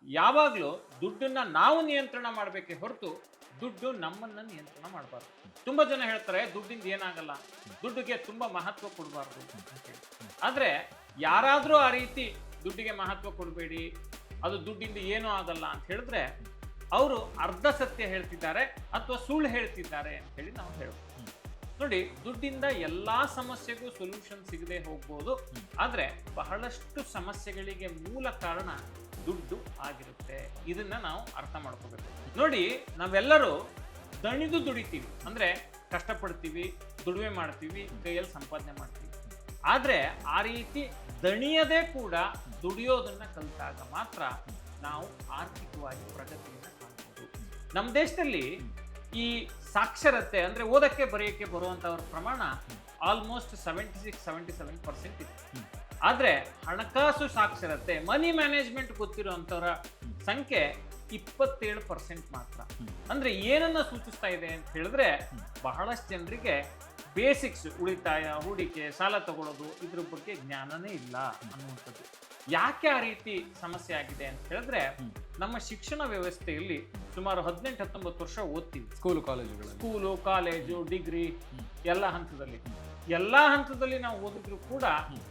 ಯಾವಾಗಲೂ ದುಡ್ಡನ್ನ ನಾವು ನಿಯಂತ್ರಣ ಮಾಡಬೇಕೇ ಹೊರತು ದುಡ್ಡು ನಮ್ಮನ್ನ ನಿಯಂತ್ರಣ ಮಾಡಬಾರ್ದು. ತುಂಬಾ ಜನ ಹೇಳ್ತಾರೆ ದುಡ್ಡಿಂದ ಏನಾಗಲ್ಲ, ದುಡ್ಡಿಗೆ ತುಂಬಾ ಮಹತ್ವ ಕೊಡಬಾರ್ದು ಅಂತ ಹೇಳಿ. ಆದ್ರೆ ಯಾರಾದ್ರೂ ಆ ರೀತಿ ದುಡ್ಡಿಗೆ ಮಹತ್ವ ಕೊಡಬೇಡಿ, ಅದು ದುಡ್ಡಿಂದ ಏನೂ ಆಗಲ್ಲ ಅಂತ ಹೇಳಿದ್ರೆ ಅವರು ಅರ್ಧ ಸತ್ಯ ಹೇಳ್ತಿದ್ದಾರೆ ಅಥವಾ ಸುಳ್ಳು ಹೇಳ್ತಿದ್ದಾರೆ ಅಂತ ಹೇಳಿ ನಾವು ಹೇಳ್ಬೋದು. ನೋಡಿ, ದುಡ್ಡಿಂದ ಎಲ್ಲಾ ಸಮಸ್ಯೆಗೂ ಸೊಲ್ಯೂಷನ್ ಸಿಗದೆ ಹೋಗ್ಬೋದು, ಆದ್ರೆ ಬಹಳಷ್ಟು ಸಮಸ್ಯೆಗಳಿಗೆ ಮೂಲ ಕಾರಣ ದುಡ್ಡು ಆಗಿರುತ್ತೆ. ಇದನ್ನ ನಾವು ಅರ್ಥ ಮಾಡ್ಕೋಬೇಕು. ನೋಡಿ, ನಾವೆಲ್ಲರೂ ದಣಿದು ದುಡಿತೀವಿ, ಅಂದ್ರೆ ಕಷ್ಟಪಡ್ತೀವಿ, ದುಡಿಮೆ ಮಾಡ್ತೀವಿ, ಕೈಯಲ್ಲಿ ಸಂಪಾದನೆ ಮಾಡ್ತೀವಿ. ಆದ್ರೆ ಆ ರೀತಿ ದಣಿಯದೇ ಕೂಡ ದುಡಿಯೋದನ್ನ ಕಲಿತಾಗ ಮಾತ್ರ ನಾವು ಆರ್ಥಿಕವಾಗಿ ಪ್ರಗತಿಯನ್ನು ಕಾಣಬಹುದು. ನಮ್ಮ ದೇಶದಲ್ಲಿ ಈ ಸಾಕ್ಷರತೆ ಅಂದ್ರೆ ಓದಕ್ಕೆ ಬರೆಯಕ್ಕೆ ಬರುವಂತವ್ರ ಪ್ರಮಾಣ ಆಲ್ಮೋಸ್ಟ್ 76-77% ಇದೆ. ಆದ್ರೆ ಹಣಕಾಸು ಸಾಕ್ಷರತೆ, ಮನಿ ಮ್ಯಾನೇಜ್ಮೆಂಟ್ ಗೊತ್ತಿರುವಂತವರ ಸಂಖ್ಯೆ 27% ಮಾತ್ರ. ಅಂದ್ರೆ ಏನನ್ನ ಸೂಚಿಸ್ತಾ ಇದೆ ಅಂತ ಹೇಳಿದ್ರೆ, ಬಹಳಷ್ಟು ಜನರಿಗೆ ಬೇಸಿಕ್ಸ್, ಉಳಿತಾಯ, ಹೂಡಿಕೆ, ಸಾಲ ತಗೊಳ್ಳೋದು ಇದ್ರ ಬಗ್ಗೆ ಜ್ಞಾನನೇ ಇಲ್ಲ ಅನ್ನುವಂಥದ್ದು. ಯಾಕೆ ಆ ರೀತಿ ಸಮಸ್ಯೆ ಆಗಿದೆ ಅಂತ ಹೇಳಿದ್ರೆ, ನಮ್ಮ ಶಿಕ್ಷಣ ವ್ಯವಸ್ಥೆಯಲ್ಲಿ ಸುಮಾರು 18-19 ವರ್ಷ ಓದ್ತೀವಿ. ಸ್ಕೂಲು, ಕಾಲೇಜು, ಡಿಗ್ರಿ ಎಲ್ಲಾ ಹಂತದಲ್ಲಿ ನಾವು ಓದಿದ್ರು ಕೂಡ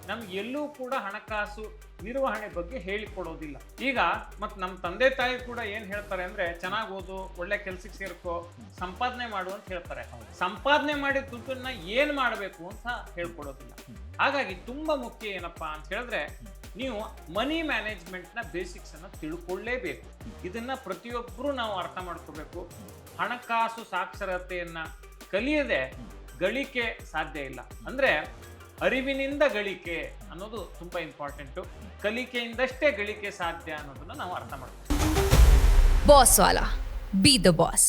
ನಮ್ಗೆ ಎಲ್ಲೂ ಕೂಡ ಹಣಕಾಸು ನಿರ್ವಹಣೆ ಬಗ್ಗೆ ಹೇಳಿಕೊಡೋದಿಲ್ಲ. ಈಗ ಮತ್ ನಮ್ಮ ತಂದೆ ತಾಯಿ ಕೂಡ ಏನ್ ಹೇಳ್ತಾರೆ ಅಂದ್ರೆ, ಚೆನ್ನಾಗಿ ಓದು, ಒಳ್ಳೆ ಕೆಲ್ಸಕ್ಕೆ ಸೇರ್ಕೋ, ಸಂಪಾದನೆ ಮಾಡು ಅಂತ ಹೇಳ್ತಾರೆ. ಸಂಪಾದನೆ ಮಾಡಿದ ದುಡ್ಡನ್ನ ಏನ್ ಮಾಡ್ಬೇಕು ಅಂತ ಹೇಳ್ಕೊಡೋದಿಲ್ಲ. ಹಾಗಾಗಿ ತುಂಬಾ ಮುಖ್ಯ ಏನಪ್ಪಾ ಅಂತ ಹೇಳಿದ್ರೆ, ನೀವು ಮನಿ ಮ್ಯಾನೇಜ್ಮೆಂಟ್ ನ ಬೇಸಿಕ್ಸ್ ಅನ್ನ ತಿಳ್ಕೊಳ್ಳೇಬೇಕು. ಇದನ್ನ ಪ್ರತಿಯೊಬ್ಬರು ನಾವು ಅರ್ಥ ಮಾಡ್ಕೋಬೇಕು. ಹಣಕಾಸು ಸಾಕ್ಷರತೆಯನ್ನ ಕಲಿಯದೆ ಗಳಿಕೆ ಸಾಧ್ಯ ಇಲ್ಲ. ಅಂದ್ರೆ ಅರಿವಿನಿಂದ ಗಳಿಕೆ ಅನ್ನೋದು ತುಂಬಾ ಇಂಪಾರ್ಟೆಂಟು. ಕಲಿಕೆಯಿಂದಷ್ಟೇ ಗಳಿಕೆ ಸಾಧ್ಯ ಅನ್ನೋದನ್ನ ನಾವು ಅರ್ಥ ಮಾಡ್ತೀವಿ. Boss Vala, B the boss.